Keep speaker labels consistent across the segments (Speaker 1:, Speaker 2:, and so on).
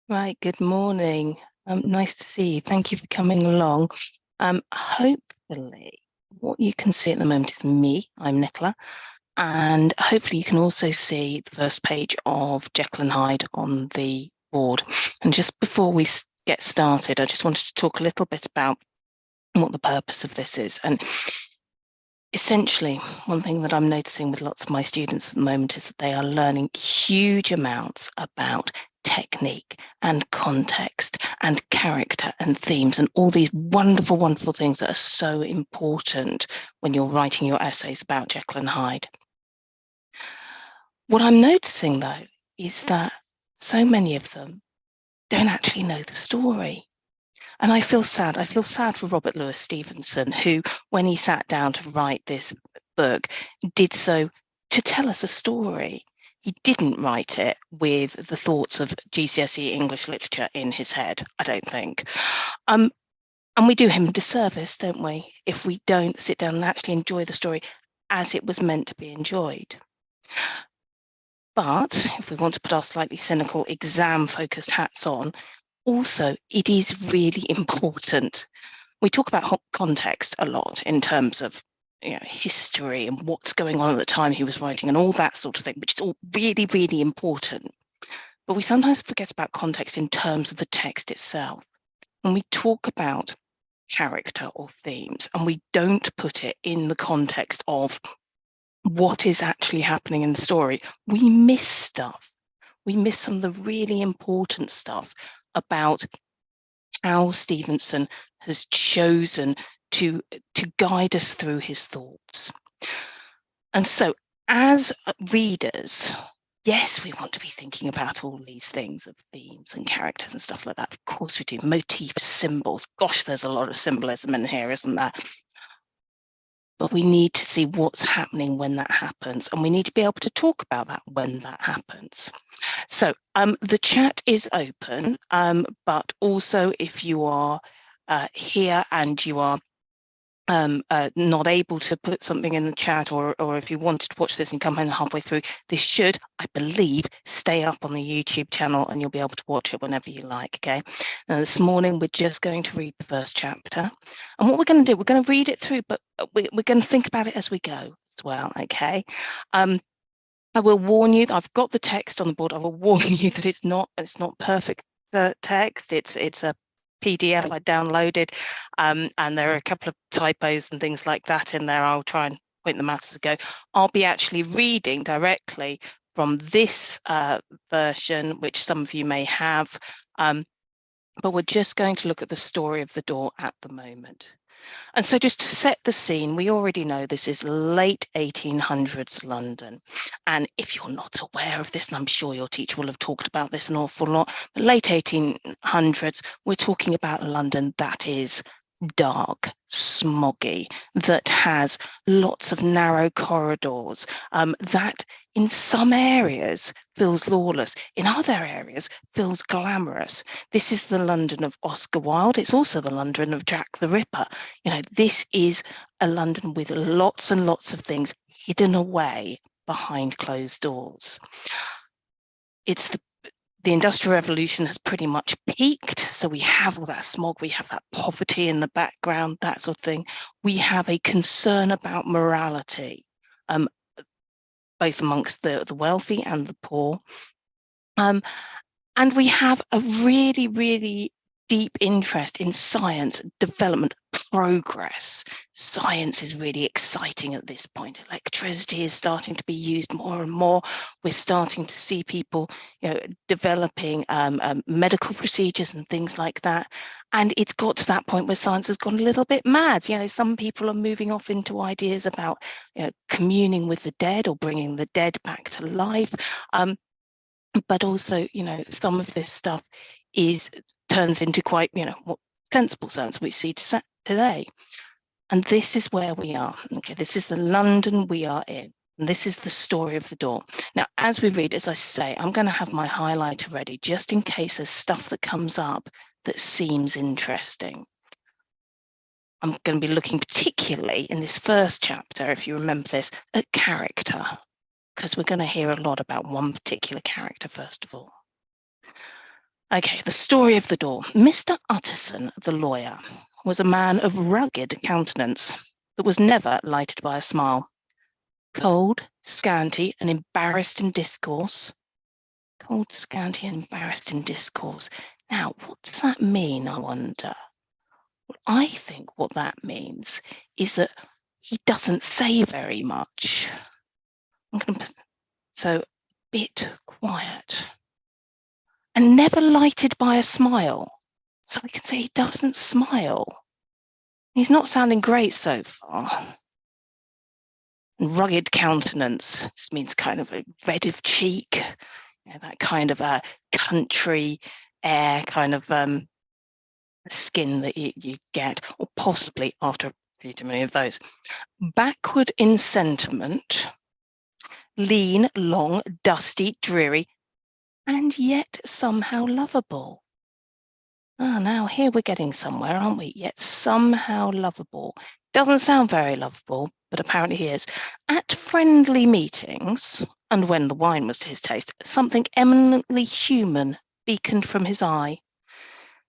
Speaker 1: Right, good morning. Nice to see you. Thank you for coming along. Hopefully, what you can see at the moment is me. I'm Nicola, and hopefully you can also see the first page of Jekyll and Hyde on the board. And just before we get started, I just wanted to talk a little bit about what the purpose of this is. And essentially, one thing that I'm noticing with lots of my students at the moment is that they are learning huge amounts about technique and context and character and themes and all these wonderful, wonderful things that are so important when you're writing your essays about Jekyll and Hyde. What I'm noticing, though, is that so many of them don't actually know the story. And I feel sad. I feel sad for Robert Louis Stevenson, who, when he sat down to write this book, did so to tell us a story. He didn't write it with the thoughts of GCSE English literature in his head, I don't think. And we do him a disservice, don't we, if we don't sit down and actually enjoy the story as it was meant to be enjoyed. But if we want to put our slightly cynical exam-focused hats on, also, it is really important. We talk about context a lot in terms of history and what's going on at the time he was writing and all that sort of thing, which is all really, really important. But we sometimes forget about context in terms of the text itself. When we talk about character or themes and we don't put it in the context of what is actually happening in the story, we miss stuff. We miss some of the really important stuff about how Stevenson has chosen to guide us through his thoughts. And so as readers, yes, we want to be thinking about all these things of themes and characters and stuff like that. Of course we do. Motifs, symbols. Gosh, there's a lot of symbolism in here, isn't there? But we need to see what's happening when that happens. And we need to be able to talk about that when that happens. So the chat is open, but also if you are here and you are not able to put something in the chat, or if you wanted to watch this and come in halfway through, this should, I believe, stay up on the YouTube channel and you'll be able to watch it whenever you like, okay? Now, this morning, we're just going to read the first chapter. And what we're going to do, we're going to read it through, but we're going to think about it as we go as well, okay? I will warn you that I've got the text on the board. I will warn you that it's not perfect text. It's a PDF I downloaded, and there are a couple of typos and things like that in there. I'll try and point them out as I go. I'll be actually reading directly from this version, which some of you may have, but we're just going to look at the story of the door at the moment. And so just to set the scene, we already know this is late 1800s London. And if you're not aware of this, and I'm sure your teacher will have talked about this an awful lot, but late 1800s, we're talking about London that is dark, smoggy, that has lots of narrow corridors, that in some areas feels lawless, in other areas feels glamorous. This is the London of Oscar Wilde. It's also the London of Jack the Ripper. This is a London with lots and lots of things hidden away behind closed doors. It's the Industrial Revolution has pretty much peaked. So we have all that smog, we have that poverty in the background, that sort of thing. We have a concern about morality, both amongst the wealthy and the poor. And we have a really, really deep interest in science, development, progress. Science is really exciting at this point. Electricity is starting to be used more and more. We're starting to see people, developing medical procedures and things like that. And it's got to that point where science has gone a little bit mad. Some people are moving off into ideas about communing with the dead or bringing the dead back to life. But also, some of this stuff turns into quite, what sensible science we see today. And this is where we are. Okay, this is the London we are in. And this is the story of the door. Now, as we read, as I say, I'm going to have my highlighter ready just in case there's stuff that comes up that seems interesting. I'm going to be looking particularly in this first chapter, if you remember this, at character, because we're going to hear a lot about one particular character, first of all. Okay, the story of the door. Mr. Utterson, the lawyer, was a man of rugged countenance that was never lighted by a smile. Cold, scanty, and embarrassed in discourse. Cold, scanty, and embarrassed in discourse. Now, what does that mean, I wonder? Well, I think what that means is that he doesn't say very much. So, a bit quiet. And never lighted by a smile. So we can say he doesn't smile. He's not sounding great so far. And rugged countenance just means kind of a red of cheek, that kind of a country air, kind of skin that you get, or possibly after a few too many of those. Backward in sentiment, lean, long, dusty, dreary, and yet somehow lovable. Now here we're getting somewhere, aren't we? Yet somehow lovable. Doesn't sound very lovable, but apparently he is. At friendly meetings, and when the wine was to his taste, something eminently human beaconed from his eye.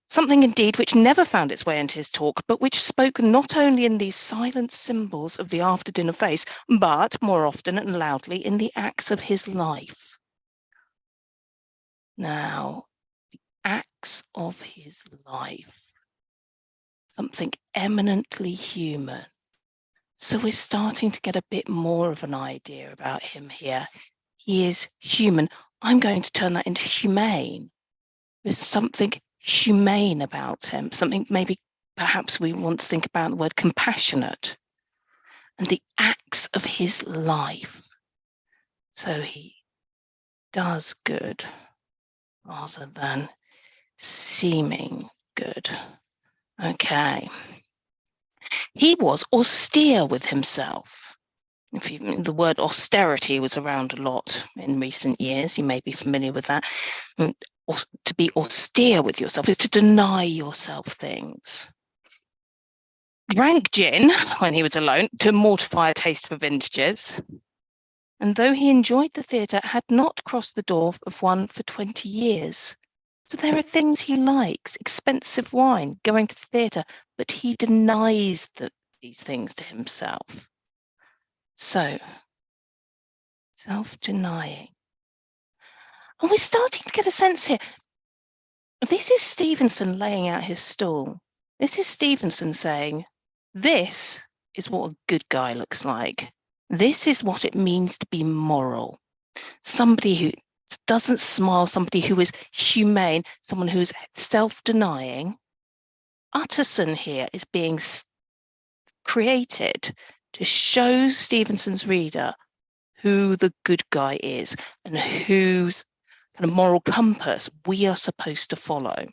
Speaker 1: Something indeed which never found its way into his talk, but which spoke not only in these silent symbols of the after-dinner face, but more often and loudly in the acts of his life. Now, acts of his life. Something eminently human. So we're starting to get a bit more of an idea about him here. He is human. I'm going to turn that into humane. There's something humane about him, something maybe perhaps we want to think about the word compassionate and the acts of his life. So he does good rather than seeming good. Okay. He was austere with himself. The word austerity was around a lot in recent years. You may be familiar with that. To be austere with yourself is to deny yourself things. Drank gin when he was alone to mortify a taste for vintages. And though he enjoyed the theatre, had not crossed the door of one for 20 years. So there are things he likes, expensive wine, going to the theatre, but he denies these things to himself. So, self-denying. And we're starting to get a sense here. This is Stevenson laying out his stall. This is Stevenson saying, this is what a good guy looks like. This is what it means to be moral. Somebody who doesn't smile, somebody who is humane, someone who is self-denying. Utterson here is being created to show Stevenson's reader who the good guy is and whose kind of moral compass we are supposed to follow.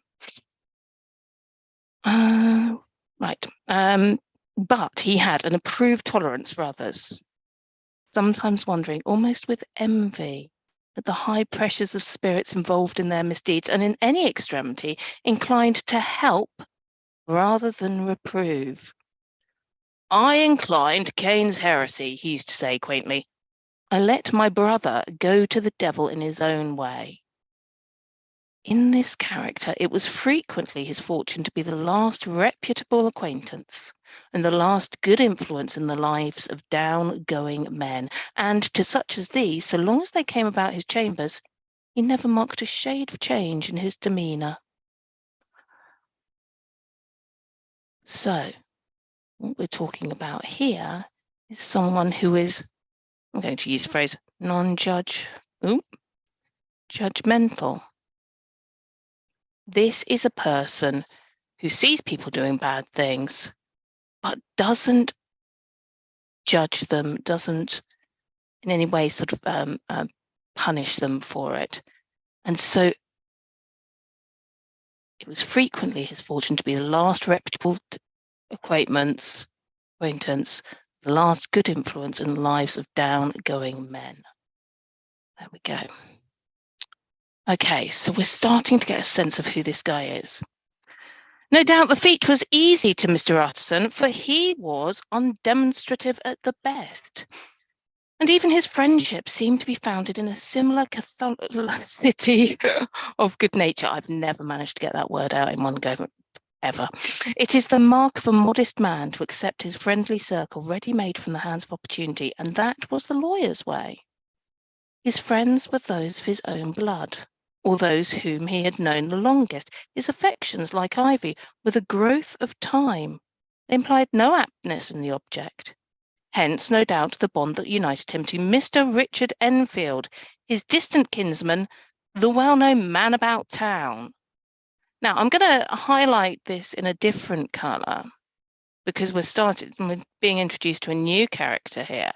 Speaker 1: Right. But he had an approved tolerance for others, sometimes wondering, almost with envy, at the high pressures of spirits involved in their misdeeds, and in any extremity, inclined to help rather than reprove. I inclined Cain's heresy, he used to say quaintly. I let my brother go to the devil in his own way. In this character, it was frequently his fortune to be the last reputable acquaintance and the last good influence in the lives of down-going men. And to such as these, so long as they came about his chambers, he never marked a shade of change in his demeanour. So, what we're talking about here is someone who is, I'm going to use the phrase, judgmental. This is a person who sees people doing bad things, but doesn't judge them, doesn't in any way sort of punish them for it. And so it was frequently his fortune to be the last reputable acquaintance, the last good influence in the lives of down-going men. There we go. Okay, so we're starting to get a sense of who this guy is. No doubt the feat was easy to Mr. Utterson, for he was undemonstrative at the best. And even his friendship seemed to be founded in a similar Catholicity of good nature. I've never managed to get that word out in one go, ever. It is the mark of a modest man to accept his friendly circle ready-made from the hands of opportunity, and that was the lawyer's way. His friends were those of his own blood, or those whom he had known the longest. His affections, like ivy, were the growth of time. They implied no aptness in the object. Hence, no doubt, the bond that united him to Mr. Richard Enfield, his distant kinsman, the well-known man about town. Now, I'm going to highlight this in a different colour because we're being introduced to a new character here.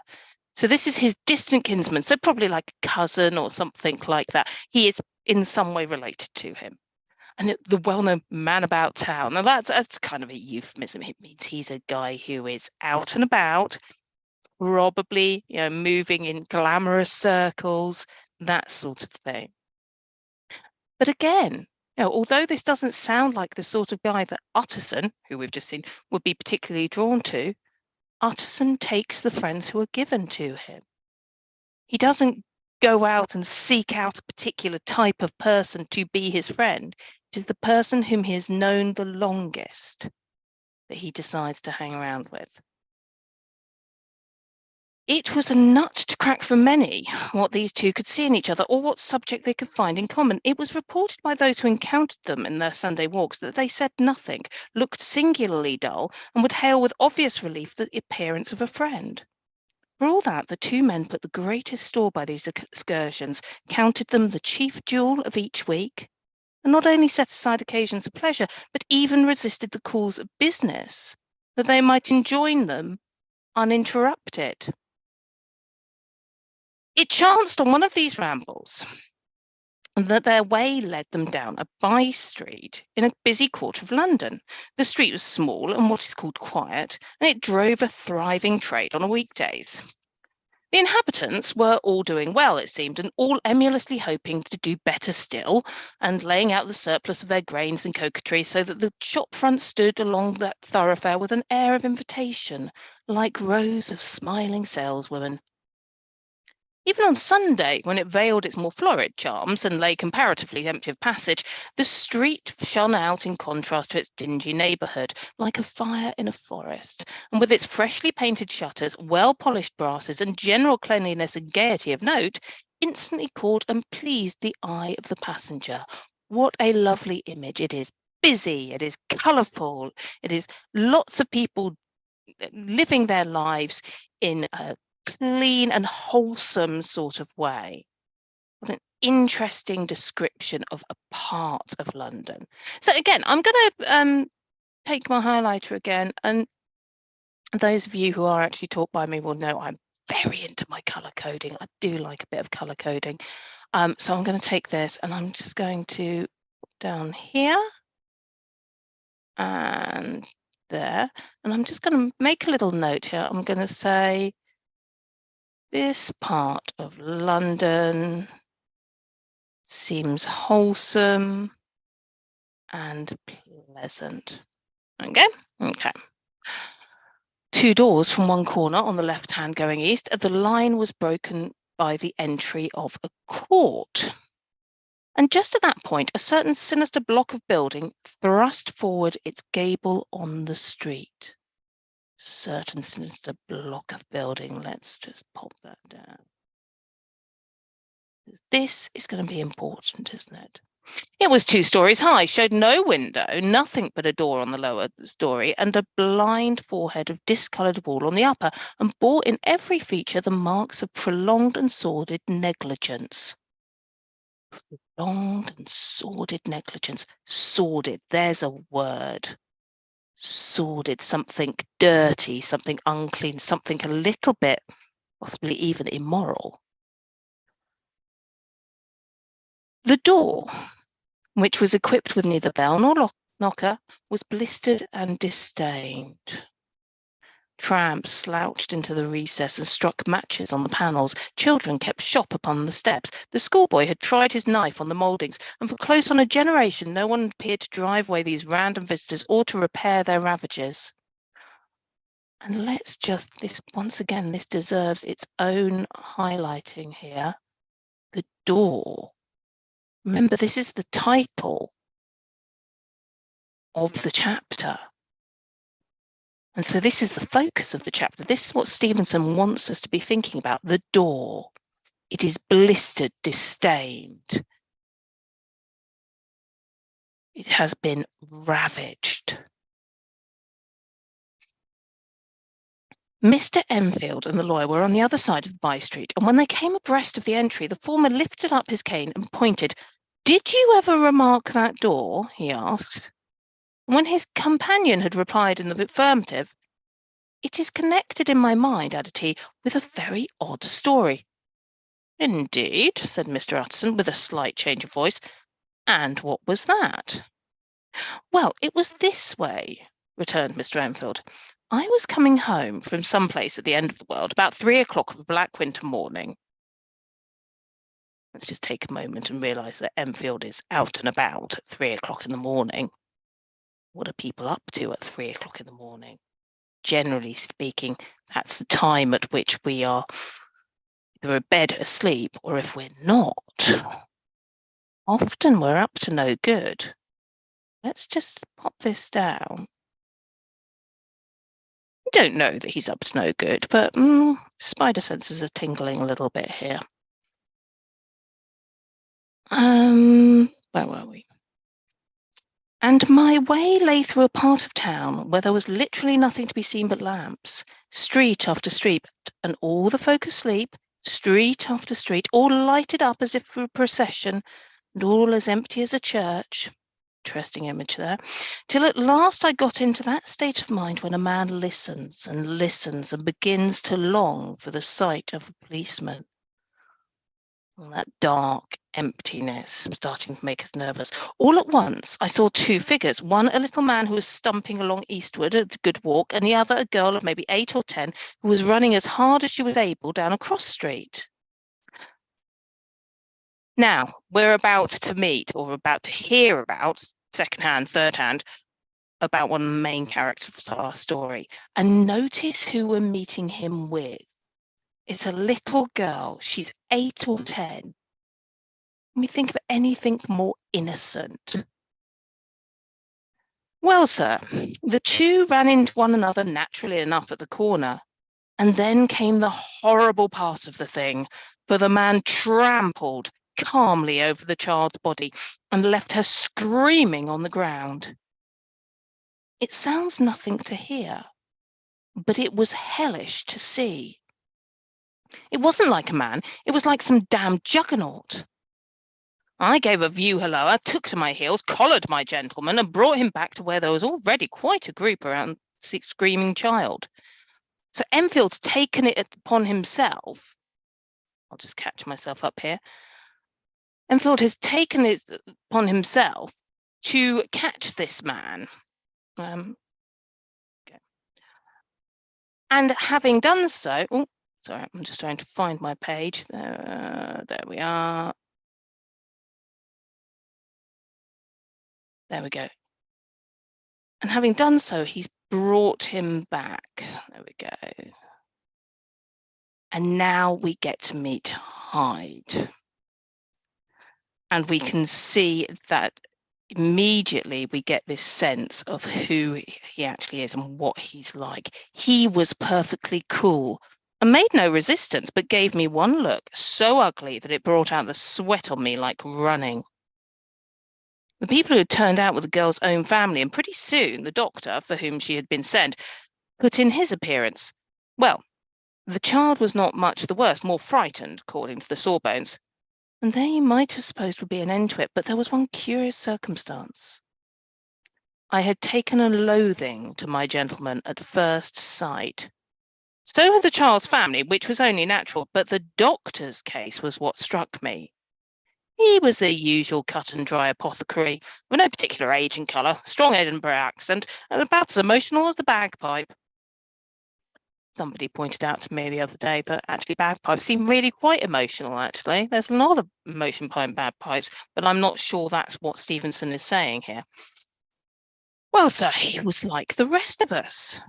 Speaker 1: So this is his distant kinsman, so probably like a cousin or something like that. He is in some way related to him. And the well-known man about town. Now that's kind of a euphemism. It means he's a guy who is out and about, probably, moving in glamorous circles, that sort of thing. But again, although this doesn't sound like the sort of guy that Utterson, who we've just seen, would be particularly drawn to, Utterson takes the friends who are given to him. He doesn't go out and seek out a particular type of person to be his friend. It is the person whom he has known the longest that he decides to hang around with. It was a nut to crack for many what these two could see in each other or what subject they could find in common. It was reported by those who encountered them in their Sunday walks that they said nothing, looked singularly dull, and would hail with obvious relief the appearance of a friend. For all that, the two men put the greatest store by these excursions, counted them the chief jewel of each week, and not only set aside occasions of pleasure, but even resisted the calls of business, that they might enjoy them uninterrupted. It chanced on one of these rambles that their way led them down a by-street in a busy quarter of London. The street was small and what is called quiet, and it drove a thriving trade on weekdays. The inhabitants were all doing well, it seemed, and all emulously hoping to do better still, and laying out the surplus of their grains and coquetry so that the shop fronts stood along that thoroughfare with an air of invitation, like rows of smiling saleswomen. Even on Sunday, when it veiled its more florid charms and lay comparatively empty of passage, the street shone out in contrast to its dingy neighbourhood, like a fire in a forest, and with its freshly painted shutters, well-polished brasses, and general cleanliness and gaiety of note, instantly caught and pleased the eye of the passenger. What a lovely image! It is busy, it is colourful, it is lots of people living their lives in a clean and wholesome sort of way. What an interesting description of a part of London. So again, I'm going to take my highlighter again, and those of you who are actually taught by me will know I'm very into my colour coding. I do like a bit of colour coding. So I'm going to take this and I'm just going to put down here and there, and I'm just going to make a little note here. I'm going to say this part of London seems wholesome and pleasant. Okay. Two doors from one corner on the left hand going east, the line was broken by the entry of a court. And just at that point, a certain sinister block of building thrust forward its gable on the street. Certain sinister block of building. Let's just pop that down. This is going to be important, isn't it? It was 2 stories high, showed no window, nothing but a door on the lower story, and a blind forehead of discoloured wall on the upper, and bore in every feature the marks of prolonged and sordid negligence. Prolonged and sordid negligence. Sordid, there's a word. Sordid, something dirty, something unclean, something a little bit, possibly even immoral. The door, which was equipped with neither bell nor knocker, was blistered and disdained. Tramps slouched into the recess and struck matches on the panels. Children kept shop upon the steps. The schoolboy had tried his knife on the mouldings, and for close on a generation no one appeared to drive away these random visitors or to repair their ravages. And let's just, once again, this deserves its own highlighting here. The door. Remember, this is the title of the chapter. And so this is the focus of the chapter. This is what Stevenson wants us to be thinking about. The door. It is blistered, disdained. It has been ravaged. Mr. Enfield and the lawyer were on the other side of the by-street, and when they came abreast of the entry, the former lifted up his cane and pointed. "Did you ever remark that door?" he asked. And when his companion had replied in the affirmative, "It is connected in my mind," added he, "with a very odd story." "Indeed," said Mr. Utterson, with a slight change of voice. "And what was that?" "Well, it was this way," returned Mr. Enfield. "I was coming home from some place at the end of the world about 3 o'clock of a black winter morning." Let's just take a moment and realise that Enfield is out and about at 3 o'clock in the morning. What are people up to at 3 o'clock in the morning? Generally speaking, that's the time at which we are either abed asleep, or if we're not, often we're up to no good. Let's just pop this down. I don't know that he's up to no good, but spider senses are tingling a little bit here. Where were we? "And my way lay through a part of town where there was literally nothing to be seen but lamps, street after street, and all the folk asleep, street after street, all lighted up as if for a procession, and all as empty as a church." Interesting image there. "Till at last I got into that state of mind when a man listens and listens and begins to long for the sight of a policeman." And that dark emptiness starting to make us nervous. "All at once I saw two figures, one a little man who was stumping along eastward at a good walk, and the other a girl of maybe 8 or 10 who was running as hard as she was able down a cross street." Now, we're about to meet, or about to hear about, second-hand, third-hand, about one of the main characters of our story. And notice who we're meeting him with. It's a little girl. She's 8 or 10. Can we think of anything more innocent? Well, sir, the two ran into one another naturally enough at the corner. And then came the horrible part of the thing, for the man trampled calmly over the child's body and left her screaming on the ground. It sounds nothing to hear, but it was hellish to see. It wasn't like a man, it was like some damned juggernaut. I gave a view halloa, took to my heels, collared my gentleman, and brought him back to where there was already quite a group around the screaming child. So Enfield's taken it upon himself. I'll just catch myself up here. Enfield has taken it upon himself to catch this man. Okay. And having done so, sorry, I'm just trying to find my page. There we are. There we go. And having done so, he's brought him back. There we go. And now we get to meet Hyde. And we can see that immediately we get this sense of who he actually is and what he's like. He was perfectly cool and made no resistance, but gave me one look so ugly that it brought out the sweat on me like running. The people who had turned out were the girl's own family, and pretty soon the doctor, for whom she had been sent, put in his appearance. Well, the child was not much the worse, more frightened, according to the sawbones. And there you might have supposed would be an end to it, but there was one curious circumstance. I had taken a loathing to my gentleman at first sight. So had the child's family, which was only natural, but the doctor's case was what struck me. He was the usual cut-and-dry apothecary, with no particular age and colour, strong Edinburgh accent, and about as emotional as the bagpipe. Somebody pointed out to me the other day that actually bagpipes seem really quite emotional, actually. There's a lot of emotion behind bagpipes, but I'm not sure that's what Stevenson is saying here. Well, sir, he was like the rest of us.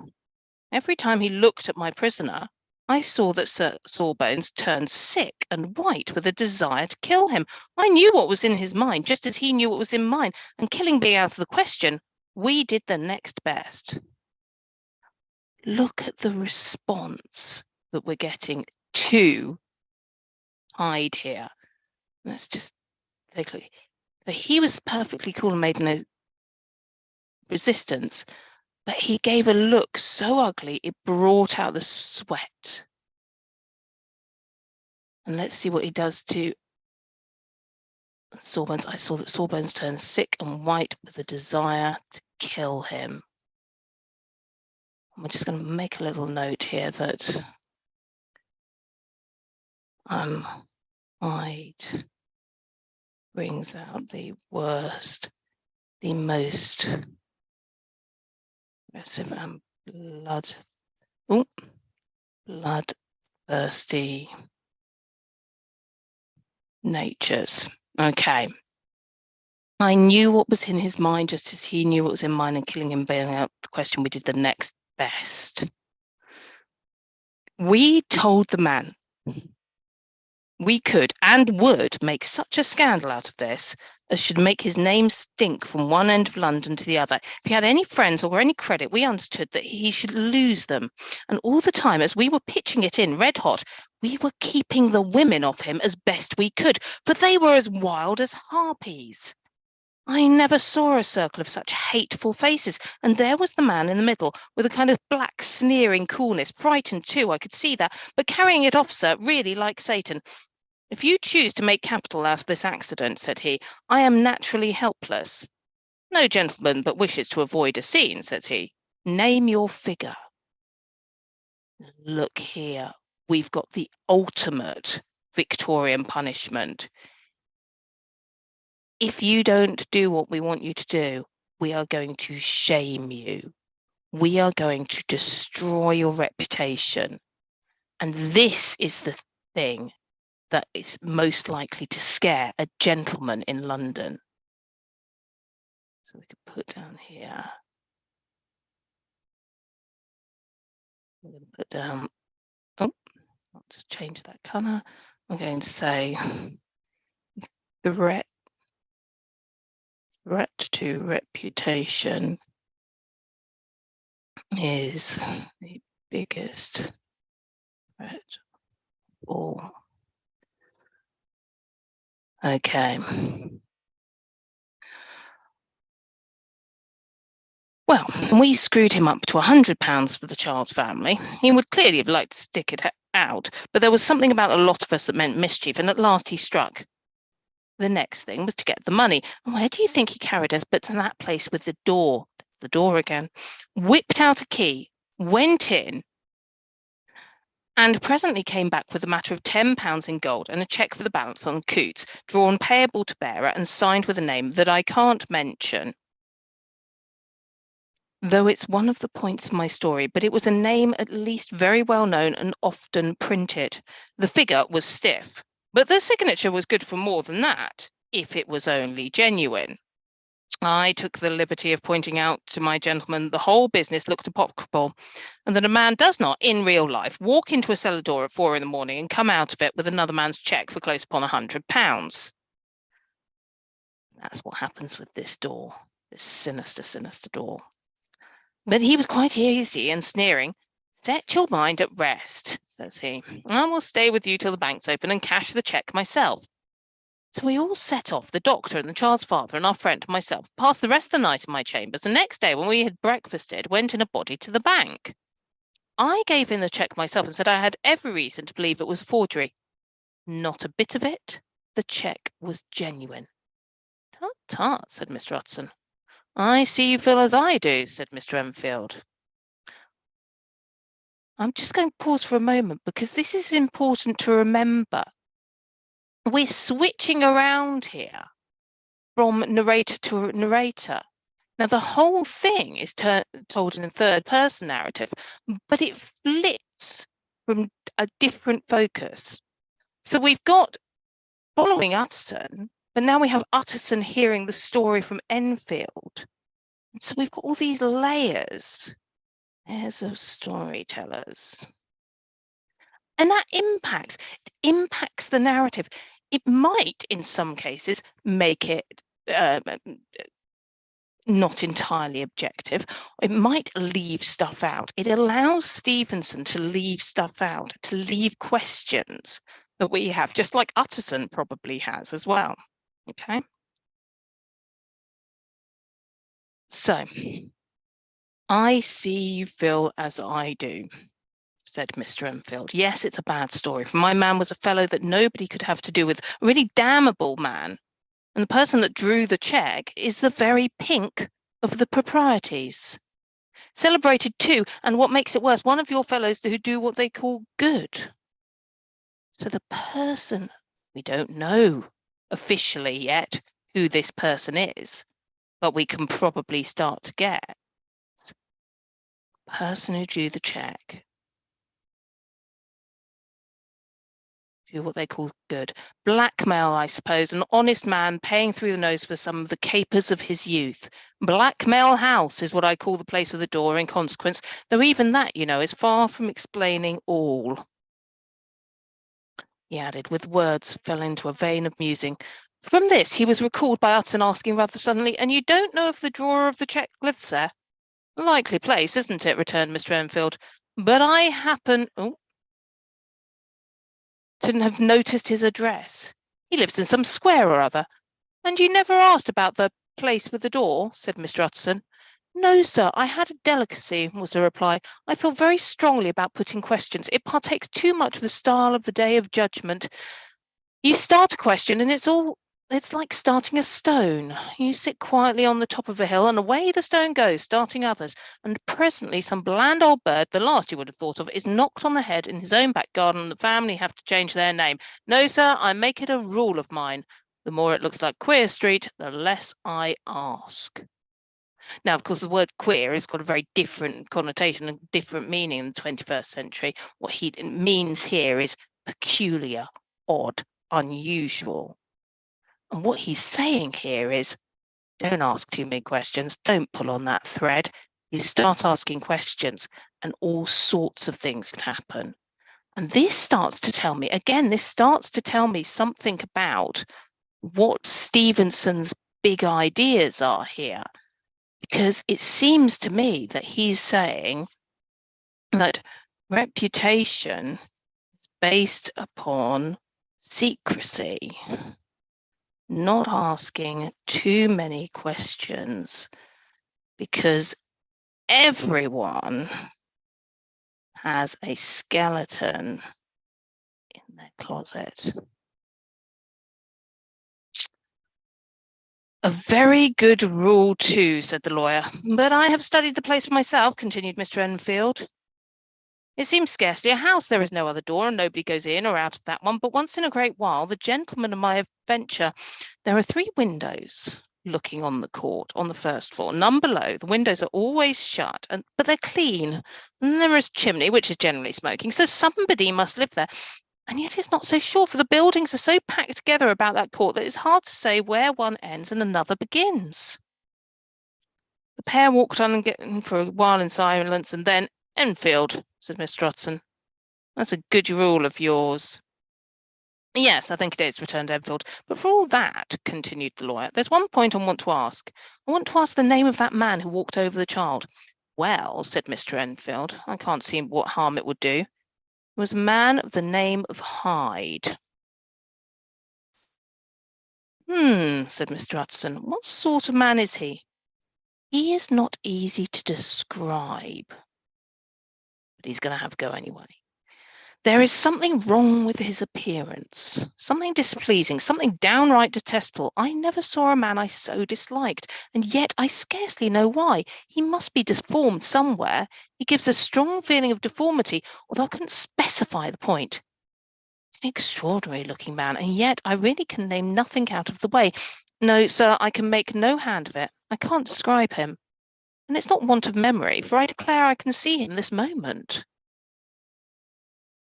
Speaker 1: Every time he looked at my prisoner, I saw that Sir Sawbones turned sick and white with a desire to kill him. I knew what was in his mind, just as he knew what was in mine, and killing being out of the question, we did the next best. Look at the response that we're getting to Hyde here. Let's just take a look. So he was perfectly cool and made no resistance, but he gave a look so ugly it brought out the sweat. And let's see what he does to Sawbones. I saw that Sawbones turned sick and white with a desire to kill him. We're just going to make a little note here that Hyde brings out the worst, the most aggressive and bloodthirsty natures. Okay. I knew what was in his mind, just as he knew what was in mine, and killing him being out the question, we did the next best. We told the man we could and would make such a scandal out of this as should make his name stink from one end of London to the other. If he had any friends or any credit, we understood that he should lose them. And all the time, as we were pitching it in red hot, we were keeping the women off him as best we could, for they were as wild as harpies. I never saw a circle of such hateful faces, and there was the man in the middle, with a kind of black, sneering coolness, frightened too, I could see that, but carrying it off, sir, really like Satan. If you choose to make capital out of this accident, said he, I am naturally helpless. No gentleman but wishes to avoid a scene, said he. Name your figure. Look here, we've got the ultimate Victorian punishment. If you don't do what we want you to do, we are going to shame you. We are going to destroy your reputation. And this is the thing that is most likely to scare a gentleman in London. So we could put down here. I'm going to put down, I'll just change that colour. I'm going to say threat to reputation is the biggest threat of all. Okay. Well, we screwed him up to £100 for the child's family. He would clearly have liked to stick it out, but there was something about a lot of us that meant mischief, and at last he struck. The next thing was to get the money. Where do you think he carried us but to that place with the door? There's the door again. Whipped out a key, went in, and presently came back with a matter of £10 in gold and a cheque for the balance on Coots, drawn payable to bearer and signed with a name that I can't mention, though it's one of the points of my story, but it was a name at least very well known and often printed. The figure was stiff, but the signature was good for more than that, if it was only genuine. I took the liberty of pointing out to my gentleman the whole business looked apocryphal, and that a man does not, in real life, walk into a cellar door at 4 a.m. and come out of it with another man's cheque for close upon £100. That's what happens with this door, this sinister, sinister door. But he was quite easy and sneering. Set your mind at rest, says he. I will stay with you till the bank's open and cash the cheque myself. So we all set off, the doctor and the child's father and our friend and myself, passed the rest of the night in my chambers, and next day when we had breakfasted, went in a body to the bank. I gave in the cheque myself and said I had every reason to believe it was a forgery. Not a bit of it. The cheque was genuine. Tut, tut, said Mr. Utterson. I see you feel as I do, said Mr. Enfield. I'm just going to pause for a moment because this is important to remember. We're switching around here from narrator to narrator. Now, the whole thing is told in a third-person narrative, but it flips from a different focus. So we've got following Utterson, but now we have Utterson hearing the story from Enfield. So we've got all these layers Pairs of storytellers. And that impacts the narrative. It might, in some cases, make it not entirely objective. It might leave stuff out. It allows Stevenson to leave stuff out, to leave questions that we have, just like Utterson probably has as well. Okay. So, I see you feel as I do, said Mr. Enfield. Yes, it's a bad story. For my man was a fellow that nobody could have to do with, a really damnable man. And the person that drew the cheque is the very pink of the proprieties. Celebrated too, and what makes it worse, one of your fellows who do what they call good. So the person, we don't know officially yet who this person is, but we can probably start to guess. Person who drew the cheque. Do what they call good. Blackmail, I suppose, an honest man paying through the nose for some of the capers of his youth. Blackmail House is what I call the place with a door in consequence, though even that, you know, is far from explaining all. He added, with words, fell into a vein of musing. From this, he was recalled by Utterson asking rather suddenly, and you don't know if the drawer of the cheque lives there? Likely place, isn't it? Returned Mr. Enfield. But I happen... Oh, to have noticed his address. He lives in some square or other. And you never asked about the place with the door? Said Mr. Utterson. No, sir, I had a delicacy, was the reply. I feel very strongly about putting questions. It partakes too much of the style of the day of judgment. You start a question and it's like starting a stone. You sit quietly on the top of a hill and away the stone goes, starting others. And presently some bland old bird, the last you would have thought of, is knocked on the head in his own back garden and the family have to change their name. No, sir, I make it a rule of mine. The more it looks like Queer Street, the less I ask. Now, of course, the word queer has got a very different connotation and different meaning in the 21st century. What he means here is peculiar, odd, unusual. And what he's saying here is, don't ask too many questions. Don't pull on that thread. You start asking questions and all sorts of things can happen. And this starts to tell me, again, something about what Stevenson's big ideas are here. Because it seems to me that he's saying that reputation is based upon secrecy. Not asking too many questions because everyone has a skeleton in their closet. A very good rule too, said the lawyer. But I have studied the place myself, continued Mr. Enfield. It seems scarcely a house. There is no other door, and nobody goes in or out of that one. But once in a great while, the gentleman of my adventure, there are 3 windows looking on the court on the first floor. None below. The windows are always shut, but they're clean. And there is a chimney, which is generally smoking. So somebody must live there. And yet it's not so sure, for the buildings are so packed together about that court that it's hard to say where one ends and another begins. The pair walked on for a while in silence, and then, Enfield, said Mr. Utterson. That's a good rule of yours. Yes, I think it is, returned Enfield. But for all that, continued the lawyer, there's one point I want to ask. I want to ask the name of that man who walked over the child. Well, said Mr. Enfield, I can't see what harm it would do. It was a man of the name of Hyde. Said Mr. Utterson. What sort of man is he? He is not easy to describe, but he's going to have a go anyway. There is something wrong with his appearance, something displeasing, something downright detestable. I never saw a man I so disliked, and yet I scarcely know why. He must be deformed somewhere. He gives a strong feeling of deformity, although I couldn't specify the point. He's an extraordinary-looking man, and yet I really can name nothing out of the way. No, sir, I can make no hand of it. I can't describe him. And it's not want of memory, for I declare I can see him this moment.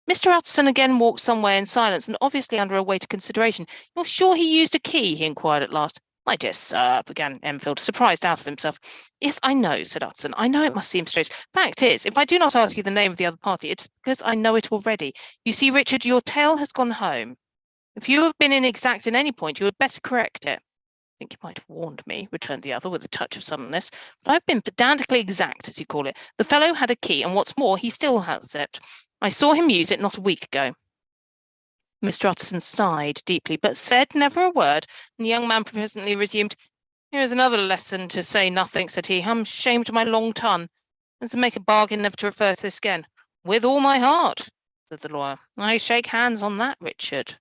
Speaker 1: Mr. Utterson again walked some way in silence and obviously under a weight of consideration. You're sure he used a key? He inquired at last. My dear sir, began Enfield, surprised out of himself. Yes, I know, said Utterson. I know it must seem strange. Fact is, if I do not ask you the name of the other party, it's because I know it already. You see, Richard, your tale has gone home. If you have been inexact in any point, you had better correct it. I think you might have warned me, returned the other with a touch of suddenness, but I've been pedantically exact, as you call it. The fellow had a key, and what's more, he still has it. I saw him use it not a week ago. Mr. Utterson sighed deeply, but said never a word, and the young man presently resumed. Here is another lesson to say nothing, said he. I'm ashamed of my long tongue, and to make a bargain never to refer to this again. With all my heart, said the lawyer. I shake hands on that, Richard.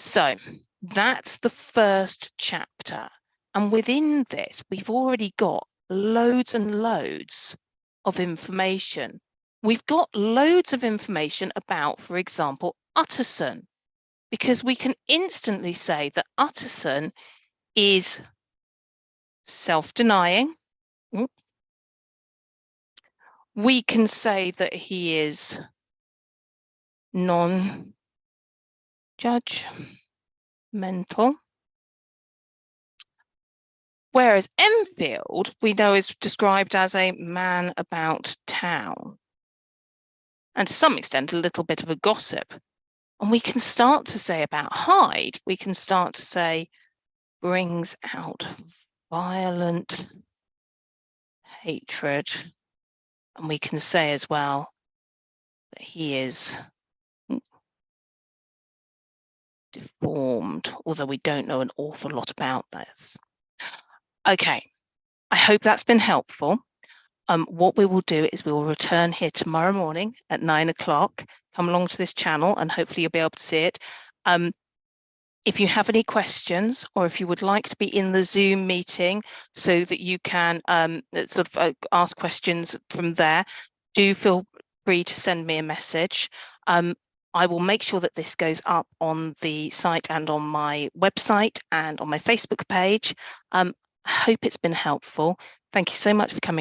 Speaker 1: So that's the first chapter. And within this, we've already got loads and loads of information. We've got loads of information about, for example, Utterson, because we can instantly say that Utterson is self-denying. We can say that he is non-judgmental. Whereas Enfield, we know, is described as a man about town. And to some extent, a little bit of a gossip. And we can start to say about Hyde, we can start to say, brings out violent hatred. And we can say as well that he is deformed, although we don't know an awful lot about this. Okay, I hope that's been helpful. What we will do is we will return here tomorrow morning at 9 o'clock. Come along to this channel and hopefully you'll be able to see it. If you have any questions, or if you would like to be in the Zoom meeting so that you can ask questions from there, do feel free to send me a message. I will make sure that this goes up on the site and on my website and on my Facebook page. I hope it's been helpful. Thank you so much for coming.